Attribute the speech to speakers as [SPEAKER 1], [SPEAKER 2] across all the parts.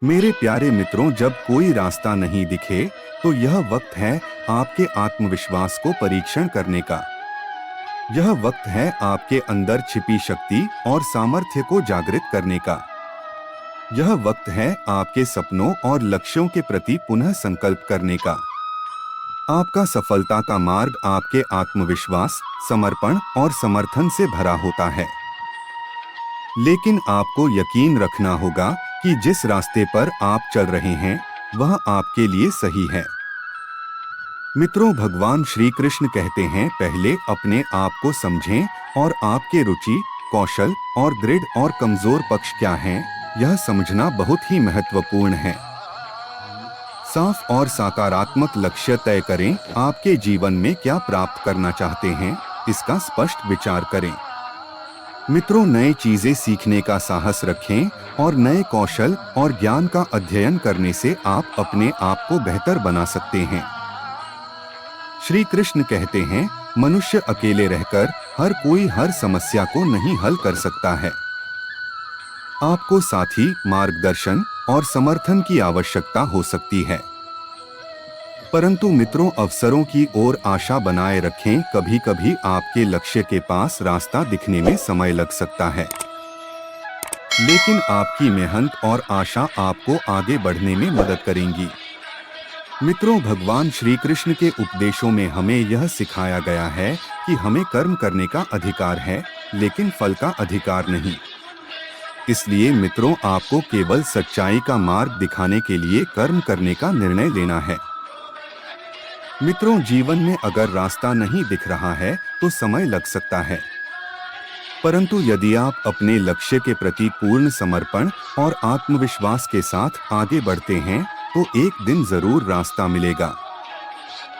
[SPEAKER 1] मेरे प्यारे मित्रों, जब कोई रास्ता नहीं दिखे तो यह वक्त है आपके आत्मविश्वास को परीक्षण करने का। यह वक्त है आपके अंदर छिपी शक्ति और सामर्थ्य को जागृत करने का। यह वक्त है आपके सपनों और लक्ष्यों के प्रति पुनः संकल्प करने का। आपका सफलता का मार्ग आपके आत्मविश्वास, समर्पण और समर्थन से भरा होता है। लेकिन आपको यकीन रखना होगा कि जिस रास्ते पर आप चल रहे हैं वह आपके लिए सही है। मित्रों, भगवान श्री कृष्ण कहते हैं, पहले अपने आप को समझें और आपके रुचि, कौशल और दृढ़ और कमजोर पक्ष क्या हैं, यह समझना बहुत ही महत्वपूर्ण है। साफ और सकारात्मक लक्ष्य तय करें। आपके जीवन में क्या प्राप्त करना चाहते हैं, इसका स्पष्ट विचार करें। मित्रों, नए चीजें सीखने का साहस रखें और नए कौशल और ज्ञान का अध्ययन करने से आप अपने आप को बेहतर बना सकते हैं। श्री कृष्ण कहते हैं, मनुष्य अकेले रहकर हर कोई हर समस्या को नहीं हल कर सकता है। आपको साथी, मार्गदर्शन और समर्थन की आवश्यकता हो सकती है। परंतु मित्रों, अवसरों की ओर आशा बनाए रखें। कभी कभी आपके लक्ष्य के पास रास्ता दिखने में समय लग सकता है, लेकिन आपकी मेहनत और आशा आपको आगे बढ़ने में मदद करेंगी। मित्रों, भगवान श्री कृष्ण के उपदेशों में हमें यह सिखाया गया है कि हमें कर्म करने का अधिकार है, लेकिन फल का अधिकार नहीं। इसलिए मित्रों, आपको केवल सच्चाई का मार्ग दिखाने के लिए कर्म करने का निर्णय लेना है। मित्रों, जीवन में अगर रास्ता नहीं दिख रहा है तो समय लग सकता है, परंतु यदि आप अपने लक्ष्य के प्रति पूर्ण समर्पण और आत्मविश्वास के साथ आगे बढ़ते हैं तो एक दिन जरूर रास्ता मिलेगा।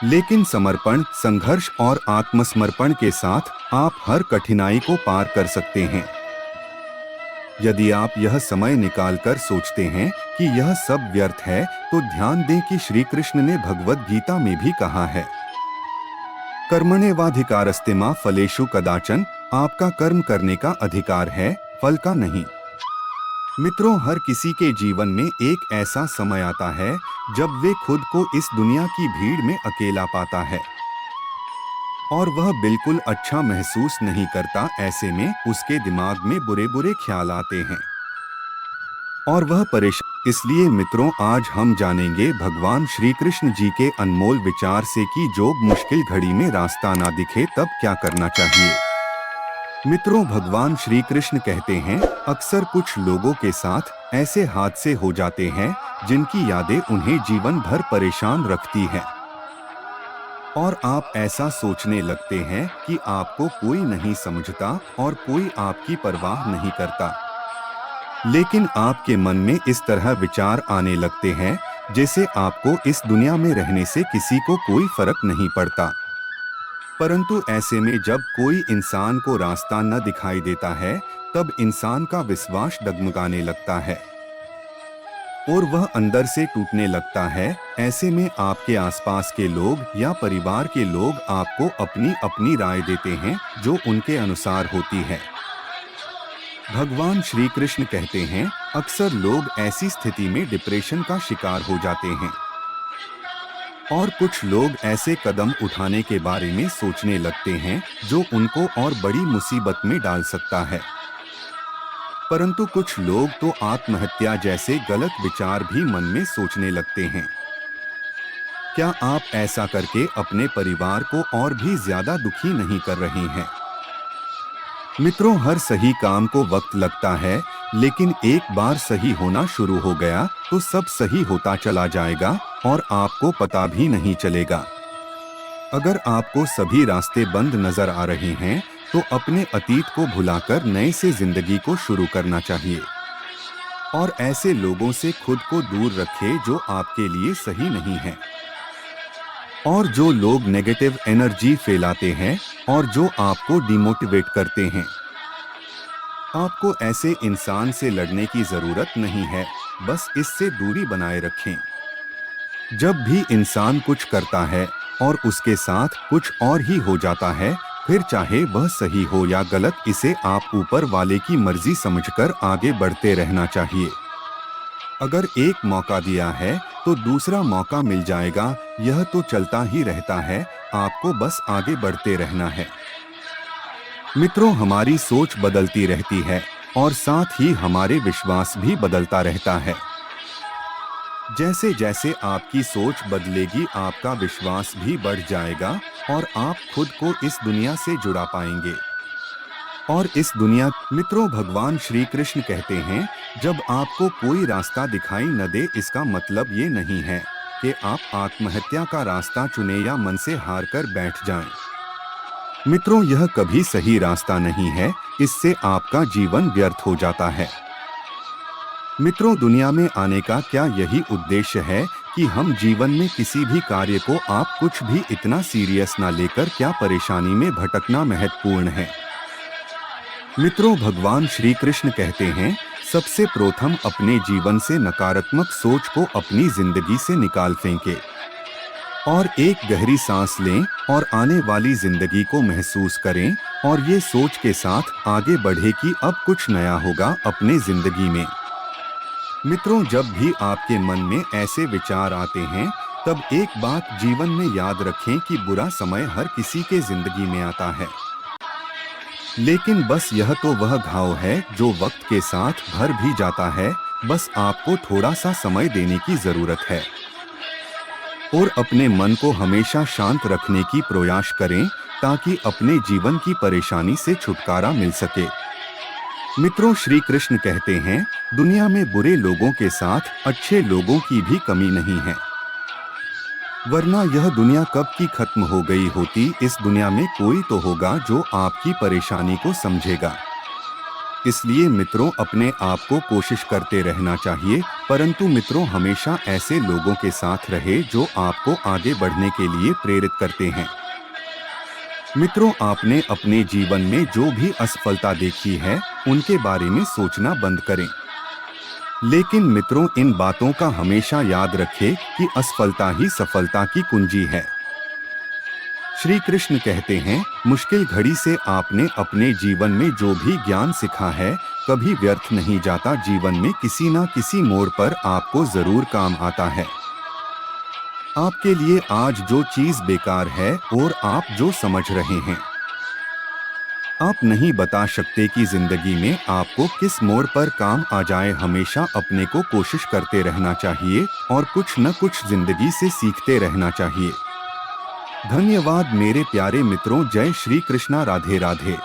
[SPEAKER 1] लेकिन समर्पण, संघर्ष और आत्मसमर्पण के साथ आप हर कठिनाई को पार कर सकते हैं। यदि आप यह समय निकालकर सोचते हैं कि यह सब व्यर्थ है, तो ध्यान दें कि श्री कृष्ण ने भगवद गीता में भी कहा है, कर्मण्येवाधिकारस्ते मा फलेषु कदाचन। आपका कर्म करने का अधिकार है, फल का नहीं। मित्रों, हर किसी के जीवन में एक ऐसा समय आता है जब वे खुद को इस दुनिया की भीड़ में अकेला पाता है और वह बिल्कुल अच्छा महसूस नहीं करता। ऐसे में उसके दिमाग में बुरे बुरे ख्याल आते हैं और वह परेशान। इसलिए मित्रों, आज हम जानेंगे भगवान श्री कृष्ण जी के अनमोल विचार से कि जब मुश्किल घड़ी में रास्ता ना दिखे तब क्या करना चाहिए। मित्रों, भगवान श्री कृष्ण कहते हैं, अक्सर कुछ लोगों के साथ ऐसे हादसे हो जाते हैं जिनकी यादें उन्हें जीवन भर परेशान रखती हैं और आप ऐसा सोचने लगते हैं कि आपको कोई नहीं समझता और कोई आपकी परवाह नहीं करता। लेकिन आपके मन में इस तरह विचार आने लगते हैं जैसे आपको इस दुनिया में रहने से किसी को कोई फर्क नहीं पड़ता। परंतु ऐसे में जब कोई इंसान को रास्ता न दिखाई देता है तब इंसान का विश्वास डगमगाने लगता है और वह अंदर से टूटने लगता है। ऐसे में आपके आसपास के लोग या परिवार के लोग आपको अपनी अपनी राय देते हैं जो उनके अनुसार होती है। भगवान श्री कृष्ण कहते हैं, अक्सर लोग ऐसी स्थिति में डिप्रेशन का शिकार हो जाते हैं और कुछ लोग ऐसे कदम उठाने के बारे में सोचने लगते हैं जो उनको और बड़ी मुसीबत में डाल सकता है। परंतु कुछ लोग तो आत्महत्या जैसे गलत विचार भी मन में सोचने लगते हैं। क्या आप ऐसा करके अपने परिवार को और भी ज्यादा दुखी नहीं कर रहे हैं? मित्रों, हर सही काम को वक्त लगता है, लेकिन एक बार सही होना शुरू हो गया तो सब सही होता चला जाएगा और आपको पता भी नहीं चलेगा। अगर आपको सभी रास्ते बंद नजर आ रहे हैं तो अपने अतीत को भुलाकर नए से जिंदगी को शुरू करना चाहिए और ऐसे लोगों से खुद को दूर रखें जो आपके लिए सही नहीं है और जो लोग नेगेटिव एनर्जी फैलाते हैं और जो आपको डिमोटिवेट करते हैं। आपको ऐसे इंसान से लड़ने की जरूरत नहीं है, बस इससे दूरी बनाए रखें। जब भी इंसान कुछ करता है और उसके साथ कुछ और ही हो जाता है, फिर चाहे वह सही हो या गलत, इसे आप ऊपर वाले की मर्जी समझकर आगे बढ़ते रहना चाहिए। अगर एक मौका दिया है तो दूसरा मौका मिल जाएगा, यह तो चलता ही रहता है, आपको बस आगे बढ़ते रहना है। मित्रों, हमारी सोच बदलती रहती है और साथ ही हमारे विश्वास भी बदलता रहता है। जैसे जैसे आपकी सोच बदलेगी, आपका विश्वास भी बढ़ जाएगा और आप खुद को इस दुनिया से जुड़ा पाएंगे। और इस दुनिया, मित्रों, भगवान श्री कृष्ण कहते हैं, जब आपको कोई रास्ता दिखाई न दे, इसका मतलब ये नहीं है कि आप आत्महत्या का रास्ता चुने या मन से हार कर बैठ जाएं। मित्रों, यह कभी सही रास्ता नहीं है, इससे आपका जीवन व्यर्थ हो जाता है। मित्रों, दुनिया में आने का क्या यही उद्देश्य है कि हम जीवन में किसी भी कार्य को आप कुछ भी इतना सीरियस ना लेकर क्या परेशानी में भटकना महत्वपूर्ण है। मित्रों, भगवान श्री कृष्ण कहते हैं, सबसे प्रथम अपने जीवन से नकारात्मक सोच को अपनी जिंदगी से निकाल फेंके और एक गहरी सांस लें और आने वाली जिंदगी को महसूस करें और ये सोच के साथ आगे बढ़े कि अब कुछ नया होगा अपने जिंदगी में। मित्रों, जब भी आपके मन में ऐसे विचार आते हैं, तब एक बात जीवन में याद रखें कि बुरा समय हर किसी के जिंदगी में आता है, लेकिन बस यह तो वह घाव है जो वक्त के साथ भर भी जाता है। बस आपको थोड़ा सा समय देने की जरूरत है और अपने मन को हमेशा शांत रखने की प्रयास करें ताकि अपने जीवन की परेशानी से छुटकारा मिल सके। मित्रों, श्री कृष्ण कहते हैं, दुनिया में बुरे लोगों के साथ अच्छे लोगों की भी कमी नहीं है, वरना यह दुनिया कब की खत्म हो गई होती। इस दुनिया में कोई तो होगा जो आपकी परेशानी को समझेगा। इसलिए मित्रों, अपने आप को कोशिश करते रहना चाहिए, परंतु मित्रों, हमेशा ऐसे लोगों के साथ रहे जो आपको आगे बढ़ने के लिए प्रेरित करते हैं। मित्रों, आपने अपने जीवन में जो भी असफलता देखी है, उनके बारे में सोचना बंद करें। लेकिन मित्रों, इन बातों का हमेशा याद रखें कि असफलता ही सफलता की कुंजी है। श्री कृष्ण कहते हैं, मुश्किल घड़ी से आपने अपने जीवन में जो भी ज्ञान सीखा है, कभी व्यर्थ नहीं जाता। जीवन में किसी न किसी मोड़ पर आपको जरूर काम आता है। आपके लिए आज जो चीज बेकार है और आप जो समझ रहे हैं, आप नहीं बता सकते कि जिंदगी में आपको किस मोड़ पर काम आ जाए। हमेशा अपने को कोशिश करते रहना चाहिए और कुछ न कुछ जिंदगी से सीखते रहना चाहिए। धन्यवाद मेरे प्यारे मित्रों। जय श्री कृष्णा। राधे राधे।